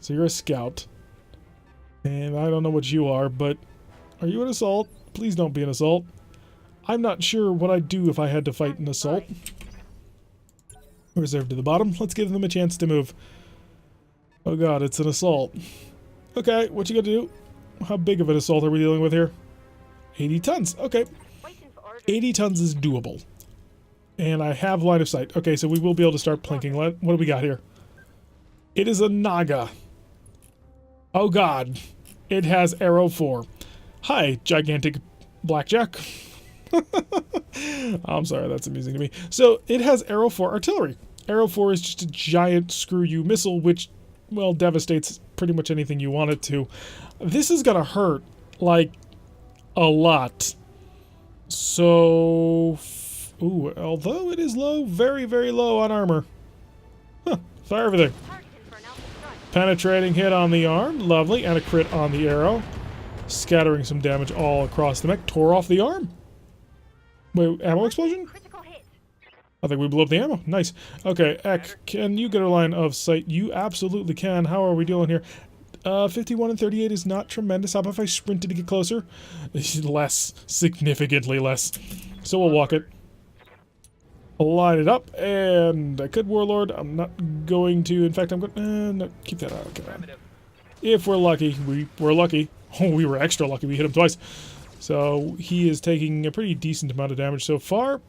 So you're a scout. And I don't know what you are, but are you an assault? Please don't be an assault. I'm not sure what I'd do if I had to fight an assault. Reserved to the bottom. Let's give them a chance to move. Oh god, it's an assault. Okay, what you gotta do? How big of an assault are we dealing with here? 80 tons. Okay. Waiting for orders. 80 tons is doable. And I have line of sight. Okay, so we will be able to start plinking. What do we got here? It is a Naga. Oh god. It has arrow 4. Hi, gigantic blackjack. I'm sorry, that's amusing to me. So, it has arrow 4 artillery. Arrow 4 is just a giant screw-you missile, which, well, devastates pretty much anything you want it to. This is gonna hurt, like, a lot. So, ooh, although it is low, very, very low on armor. Huh, fire everything. Targeting for an alpha strike. Penetrating hit on the arm, lovely, and a crit on the arrow. Scattering some damage all across the mech, tore off the arm. Wait, ammo explosion? Critical hit. I think we blew up the ammo. Nice. Okay, Ek, can you get a line of sight? You absolutely can. How are we doing here? 51 and 38 is not tremendous. How about if I sprinted to get closer? Less. Significantly less. So we'll walk it. Line it up, and I could Warlord. I'm not going to. In fact, I'm going no, keep that out. Okay. If we're lucky, we're lucky. Oh, we were extra lucky. We hit him twice. So he is taking a pretty decent amount of damage so far.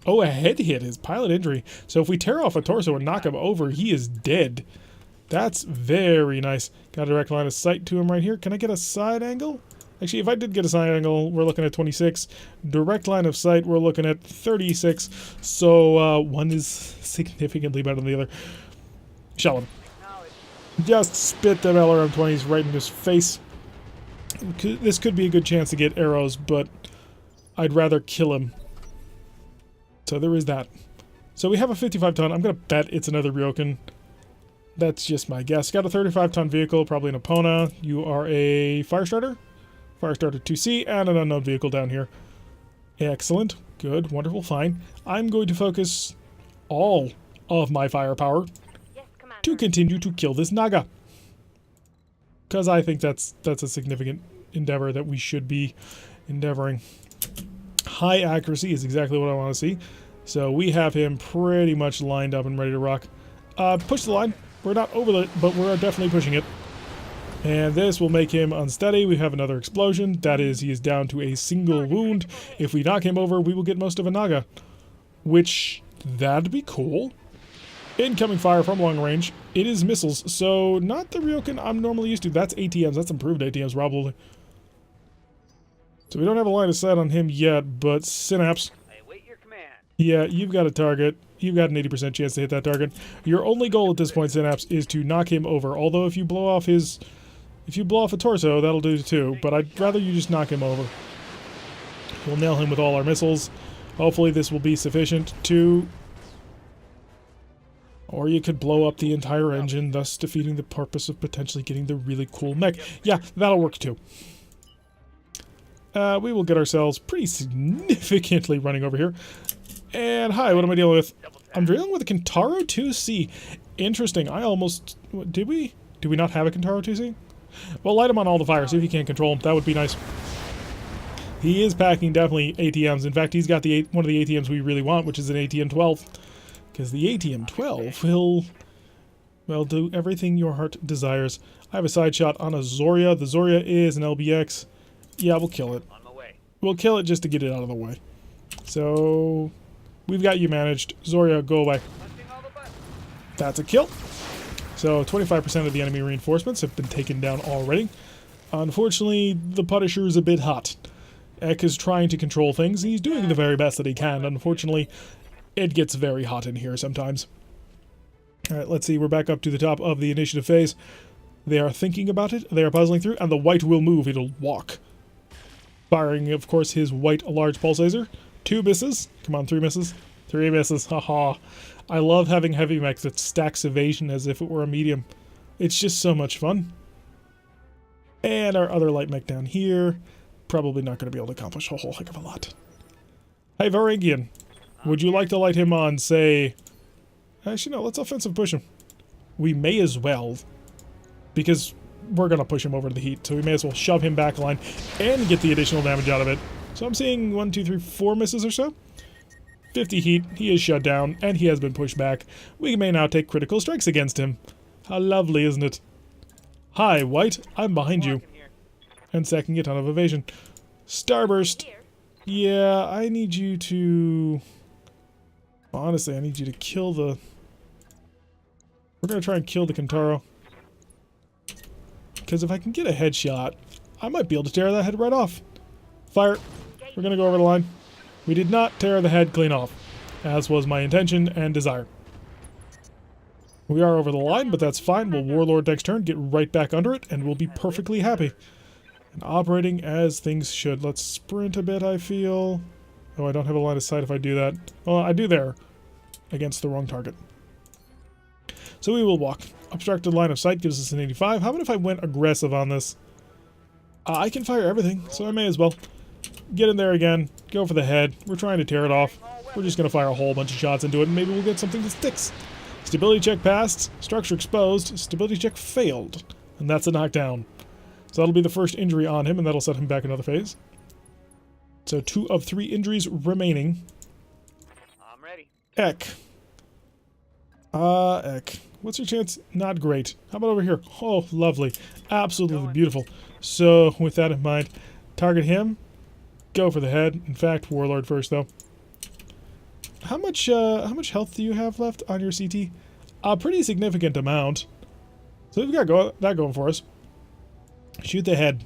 Oh, a head hit, his pilot injury. So if we tear off a torso and knock him over, he is dead. That's very nice. Got a direct line of sight to him right here. Can I get a side angle? Actually, if I did get a side angle, we're looking at 26. Direct line of sight, we're looking at 36. So one is significantly better than the other. Shell him. Just spit them LRM-20s right in his face. This could be a good chance to get arrows, but I'd rather kill him. So there is that. So we have a 55-ton. I'm going to bet it's another Ryokan. That's just my guess. Got a 35-ton vehicle, probably an Epona. You are a Firestarter? Firestarter 2C, and an unknown vehicle down here. Excellent. Good. Wonderful. Fine. I'm going to focus all of my firepower Yes, Commander. to continue to kill this Naga. Because I think that's a significant endeavor that we should be endeavoring. High accuracy is exactly what I want to see. So we have him pretty much lined up and ready to rock. Push the line. We're not over it, but we're definitely pushing it. And this will make him unsteady. We have another explosion. That is, he is down to a single wound. If we knock him over, we will get most of a Naga. Which, that'd be cool. Incoming fire from long range. It is missiles, so not the Ryokan I'm normally used to. That's ATMs. That's improved ATMs, probably. So we don't have a line of sight on him yet, but Synapse. I await your command. Yeah, you've got a target. You've got an 80% chance to hit that target. Your only goal at this point, Synapse, is to knock him over. Although if you blow off his... If you blow off a torso, that'll do too. But I'd rather you just knock him over. We'll nail him with all our missiles. Hopefully this will be sufficient to... Or you could blow up the entire engine, thus defeating the purpose of potentially getting the really cool mech. Yeah, that'll work too. We will get ourselves pretty significantly running over here. And hi, what am I dealing with? I'm dealing with a Kintaro 2C. Interesting. I almost... Did we? Do we not have a Kintaro 2C? Well, light him on all the fire, see if you can't control him. That would be nice. He is packing definitely ATMs. In fact, he's got one of the ATMs we really want, which is an ATM-12. Because the ATM-12 will Well, do everything your heart desires. I have a side shot on a Zoria. The Zoria is an LBX. Yeah, we'll kill it. On my way. We'll kill it just to get it out of the way. So, we've got you managed. Zoria, go away. Punching all the buttons. That's a kill. So, 25% of the enemy reinforcements have been taken down already. Unfortunately, the Punisher is a bit hot. Ek is trying to control things. He's doing the very best that he can. Unfortunately, it gets very hot in here sometimes. Alright, let's see. We're back up to the top of the initiative phase. They are thinking about it. They are puzzling through. And the white will move. It'll walk. Firing, of course, his white large pulse laser. 2 misses. Come on, 3 misses. 3 misses. Haha. I love having heavy mechs that stacks evasion as if it were a medium. It's just so much fun. And our other light mech down here. Probably not going to be able to accomplish a whole heck of a lot. Hey, Varangian. Would you like to light him on, say... Actually, no, let's offensive push him. We may as well. Because we're going to push him over to the heat. So we may as well shove him back line and get the additional damage out of it. So I'm seeing 1, 2, 3, 4 misses or so. 50 heat. He is shut down. And he has been pushed back. We may now take critical strikes against him. How lovely, isn't it? Hi, White. I'm behind you. And second, a ton of evasion. Starburst. Here. Yeah, I need you to... Honestly, I need you to kill the... We're going to try and kill the Kentaro. Because if I can get a headshot, I might be able to tear that head right off. Fire. We're going to go over the line. We did not tear the head clean off, as was my intention and desire. We are over the line, but that's fine. We'll Warlord next turn, get right back under it, and we'll be perfectly happy. And operating as things should. Let's sprint a bit, I feel. Oh, I don't have a line of sight if I do that. Well, I do there. Against the wrong target. So we will walk. Obstructed line of sight gives us an 85. How about if I went aggressive on this? I can fire everything, so I may as well. Get in there again. Go for the head. We're trying to tear it off. We're just going to fire a whole bunch of shots into it, and maybe we'll get something that sticks. Stability check passed. Structure exposed. Stability check failed. And that's a knockdown. So that'll be the first injury on him, and that'll set him back another phase. So 2 of 3 injuries remaining. I'm ready. Ek. Ek. What's your chance? Not great. How about over here? Oh, lovely. Absolutely beautiful. So, with that in mind, target him. Go for the head. In fact, Warlord first, though. How much health do you have left on your CT? A pretty significant amount. So we've got that going for us. Shoot the head.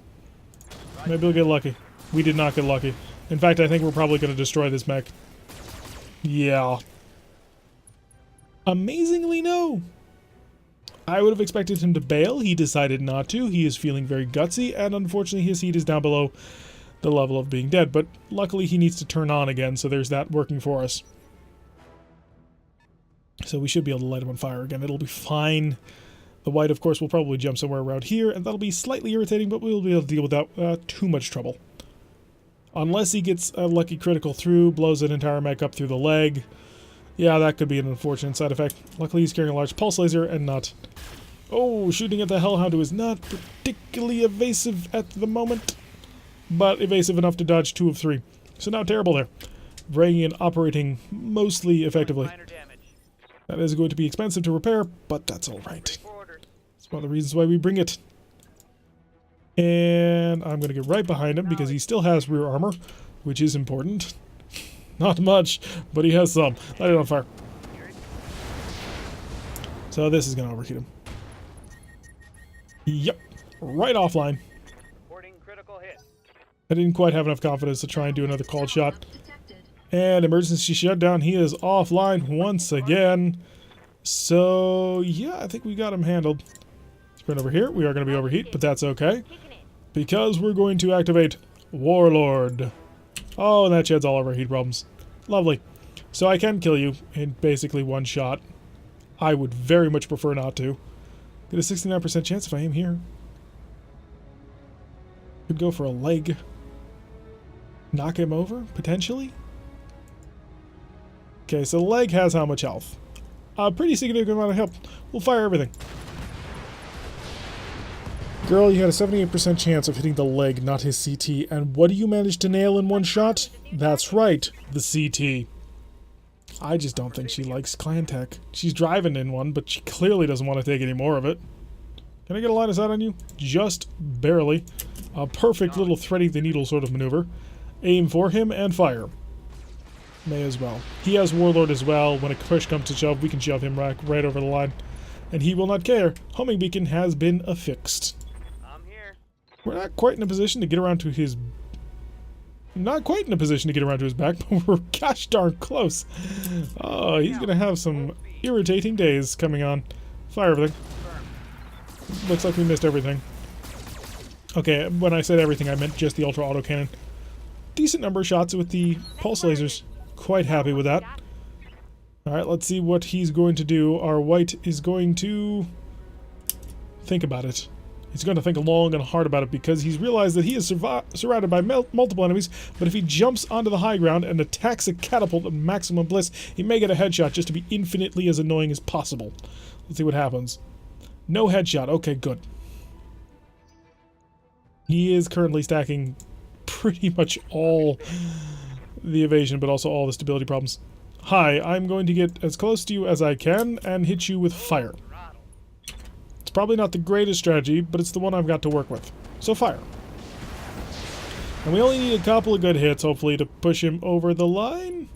Maybe we'll get lucky. We did not get lucky. In fact, I think we're probably going to destroy this mech. Yeah. Amazingly, no. I would have expected him to bail. He decided not to. He is feeling very gutsy, and unfortunately his heat is down below the level of being dead. But luckily he needs to turn on again, so there's that working for us. So we should be able to light him on fire again. It'll be fine. The white, of course, will probably jump somewhere around here, and that'll be slightly irritating, but we'll be able to deal with that without too much trouble. Unless he gets a lucky critical through, blows an entire mech up through the leg. Yeah, that could be an unfortunate side effect. Luckily, he's carrying a large pulse laser and not... Oh, shooting at the Hellhound, who is not particularly evasive at the moment, but evasive enough to dodge 2 of 3. So now terrible there. Bringing and operating mostly effectively. Minor damage. That is going to be expensive to repair, but that's alright. It's one of the reasons why we bring it. And I'm going to get right behind him because he still has rear armor, which is important. Not much, but he has some. Light it on fire. So this is going to overheat him. Yep. Right offline. Reporting critical hit. I didn't quite have enough confidence to try and do another called shot. And emergency shutdown. He is offline once again. So, yeah, I think we got him handled. Sprint over here. We are going to be overheat, but that's okay. Because we're going to activate Warlord. Oh, and that sheds all of our heat problems. Lovely. So I can kill you in basically one shot. I would very much prefer not to. Get a 69% chance if I aim here. Could go for a leg. Knock him over, potentially? Okay, so the leg has how much health? A pretty significant amount of health. We'll fire everything. Girl, you had a 78% chance of hitting the leg, not his CT. And what do you manage to nail in one shot? That's right, the CT. I just don't think she likes clan tech. She's driving in one, but she clearly doesn't want to take any more of it. Can I get a line of sight on you? Just barely. A perfect little threading the needle sort of maneuver. Aim for him and fire. May as well. He has Warlord as well. When a push comes to shove, we can shove him right over the line. And he will not care. Homing beacon has been affixed. I'm here. We're not quite in a position to get around to his... Not quite in a position to get around to his back, but we're gosh darn close. Oh, he's going to have some irritating days coming on. Fire everything. Looks like we missed everything. Okay, when I said everything, I meant just the ultra autocannon. Decent number of shots with the pulse lasers. Quite happy with that. Alright, let's see what he's going to do. Our white is going to think about it. He's going to think long and hard about it because he's realized that he is surrounded by multiple enemies, but if he jumps onto the high ground and attacks a catapult at maximum bliss, he may get a headshot just to be infinitely as annoying as possible. Let's see what happens. No headshot. Okay, good. He is currently stacking pretty much all the evasion, but also all the stability problems. Hi, I'm going to get as close to you as I can and hit you with fire. It's probably not the greatest strategy, but it's the one I've got to work with. So fire. And we only need a couple of good hits, hopefully, to push him over the line.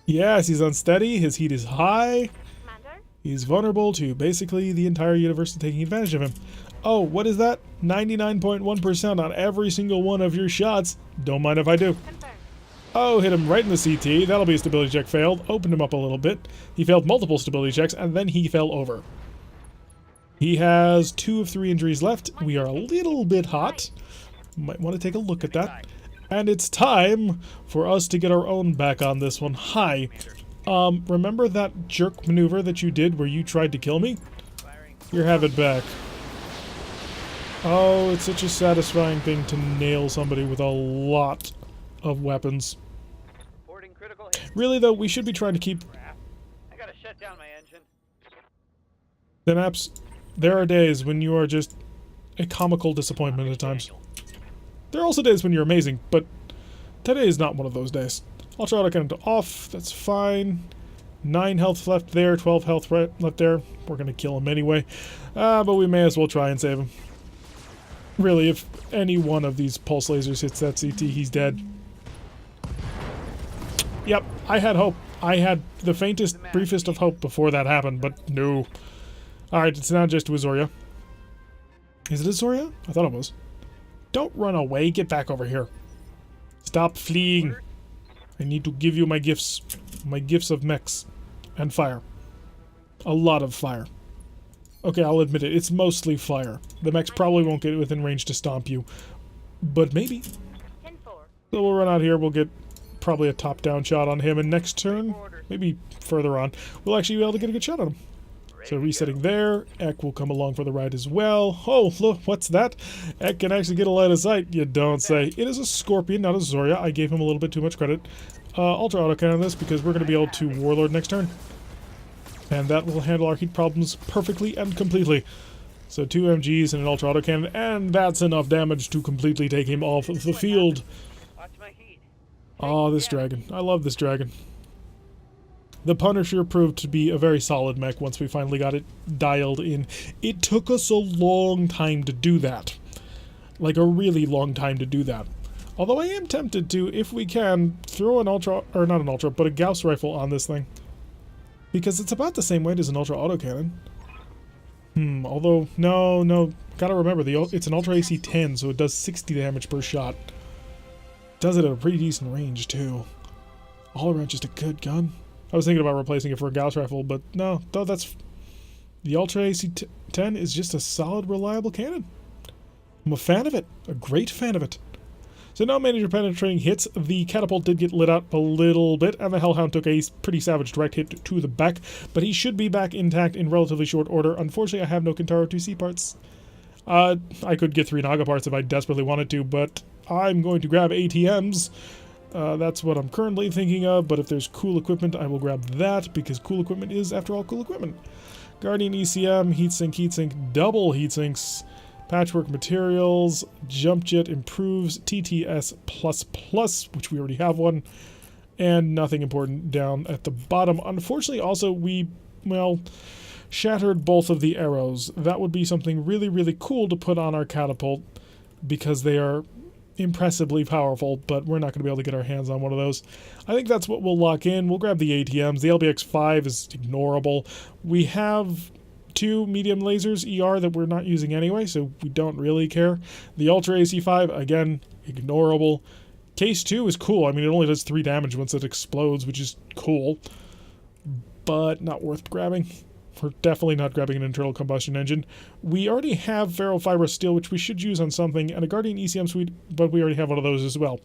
Yes, he's unsteady. His heat is high. Commander? He's vulnerable to basically the entire universe taking advantage of him. Oh, what is that? 99.1% on every single one of your shots. Don't mind if I do. Confirmed. Oh, hit him right in the CT. That'll be a stability check failed. Opened him up a little bit. He failed multiple stability checks, and then he fell over. He has 2 of 3 injuries left. We are a little bit hot. Might want to take a look at that. And it's time for us to get our own back on this one. Hi. Remember that jerk maneuver that you did where you tried to kill me? Here, have it back. Oh, it's such a satisfying thing to nail somebody with a lot of weapons. Reporting critical hit. Really, though, we should be trying to keep... I gotta shut down my engine. Synapse, there are days when you are just a comical disappointment at times. There are also days when you're amazing, but today is not one of those days. Ultra autocannon off, that's fine. 9 health left there, 12 health left there. We're gonna kill him anyway. But we may as well try and save him. Really, if any one of these pulse lasers hits that CT, he's dead. Yep, I had hope. I had the faintest, briefest of hope before that happened, but no. Alright, it's now just to Azoria. Is it Azoria? I thought it was. Don't run away. Get back over here. Stop fleeing. I need to give you my gifts. My gifts of mechs. And fire. A lot of fire. Okay, I'll admit it. It's mostly fire. The mechs probably won't get within range to stomp you. But maybe. 10-4. So we'll run out here. We'll get probably a top-down shot on him. And next turn, maybe further on, we'll actually be able to get a good shot on him. So resetting there. Ek will come along for the ride as well. Oh, look, what's that? Ek can actually get a line of sight. You don't say. It is a Scorpion, not a Zoria. I gave him a little bit too much credit. Ultra autocannon this because we're going to be able to Warlord next turn. And that will handle our heat problems perfectly and completely. So 2 MGs and an Ultra autocannon, and that's enough damage to completely take him off of the field. Watch my heat. Oh, this dragon. I love this dragon. The Punisher proved to be a very solid mech once we finally got it dialed in. It took us a long time to do that. Like a really long time to do that. Although I am tempted to, if we can, throw an Ultra, or not an Ultra, but a Gauss rifle on this thing. Because it's about the same weight as an Ultra autocannon. Although, no, gotta remember, it's an Ultra AC 10, so it does 60 damage per shot. Does it at a pretty decent range, too. All around just a good gun. I was thinking about replacing it for a Gauss rifle, but no, that's... The Ultra AC 10 is just a solid, reliable cannon. I'm a fan of it. A great fan of it. So no major penetrating hits. The catapult did get lit up a little bit, and the Hellhound took a pretty savage direct hit to the back, but he should be back intact in relatively short order. Unfortunately, I have no Kintaro 2C parts. I could get 3 Naga parts if I desperately wanted to, but I'm going to grab ATMs. That's what I'm currently thinking of, but if there's cool equipment, I will grab that, because cool equipment is, after all, cool equipment. Guardian ECM, heatsink, double heatsinks, patchwork materials, jump jet improves, TTS++, which we already have one, and nothing important down at the bottom. Unfortunately, also, we, well, shattered both of the arrows. That would be something really, really cool to put on our catapult, because they are impressively powerful, but we're not going to be able to get our hands on one of those. I think that's what we'll lock in. We'll grab the ATMs. The LBX-5 is ignorable. We have 2 medium lasers ER that we're not using anyway, so we don't really care. The Ultra AC-5, again, ignorable. Case 2 is cool. I mean, it only does 3 damage once it explodes, which is cool, but not worth grabbing. We're definitely not grabbing an internal combustion engine. We already have ferrofibrous steel, which we should use on something, and a Guardian ECM suite, but we already have one of those as well.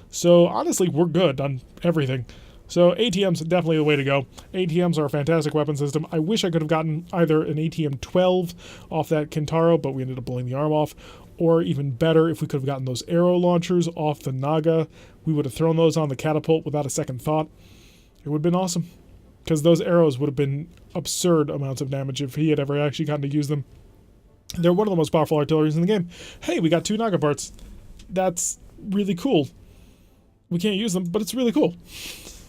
So honestly, we're good on everything. So ATM's definitely the way to go. ATMs are a fantastic weapon system. I wish I could have gotten either an ATM-12 off that Kintaro, but we ended up blowing the arm off. Or even better, if we could have gotten those arrow launchers off the Naga, we would have thrown those on the catapult without a second thought. It would have been awesome, because those arrows would have been absurd amounts of damage if he had ever actually gotten to use them. They're one of the most powerful artilleries in the game. Hey, we got 2 Naga parts. That's really cool. We can't use them, but it's really cool.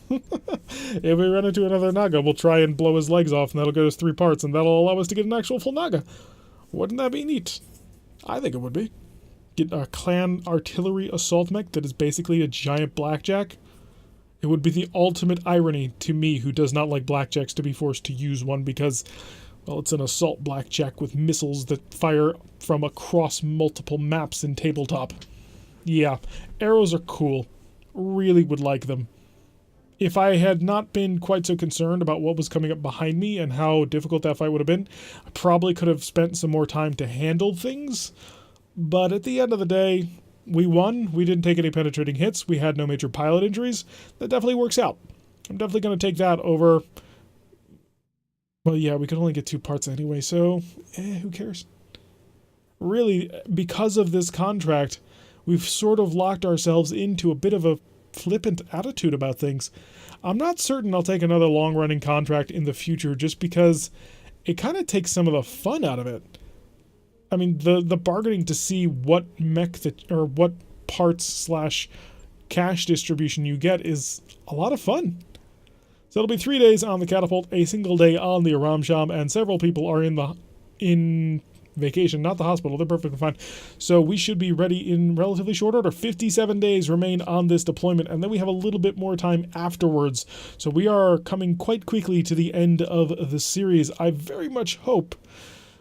If we run into another Naga, we'll try and blow his legs off, and that'll give us 3 parts, and that'll allow us to get an actual full Naga. Wouldn't that be neat? I think it would be. Get a clan artillery assault mech that is basically a giant blackjack. It would be the ultimate irony to me, who does not like blackjacks, to be forced to use one because, well, it's an assault blackjack with missiles that fire from across multiple maps in Tabletop. Yeah, arrows are cool. Really would like them. If I had not been quite so concerned about what was coming up behind me and how difficult that fight would have been, I probably could have spent some more time to handle things. But at the end of the day, we won. We didn't take any penetrating hits. We had no major pilot injuries. That definitely works out. I'm definitely going to take that over... Well, yeah, we could only get 2 parts anyway, so who cares? Really, because of this contract, we've sort of locked ourselves into a bit of a flippant attitude about things. I'm not certain I'll take another long-running contract in the future, just because it kind of takes some of the fun out of it. I mean, the bargaining to see what mech that, or what parts / cash distribution you get is a lot of fun. So it'll be 3 days on the catapult, a single day on the Aramsham, and several people are in vacation, not the hospital. They're perfectly fine. So we should be ready in relatively short order. 57 days remain on this deployment, and then we have a little bit more time afterwards. So we are coming quite quickly to the end of the series. I very much hope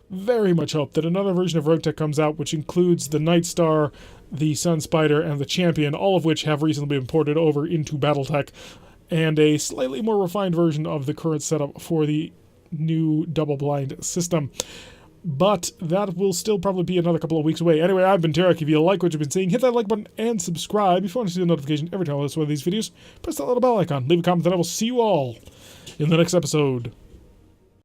that another version of RogueTech comes out, which includes the Night Star, the Sun Spider, and the Champion, all of which have recently been ported over into BattleTech, and a slightly more refined version of the current setup for the new double-blind system. But that will still probably be another couple of weeks away. Anyway, I've been Tarek. If you like what you've been seeing, hit that like button and subscribe. If you want to see the notification every time I post one of these videos, press that little bell icon. Leave a comment, and I will see you all in the next episode.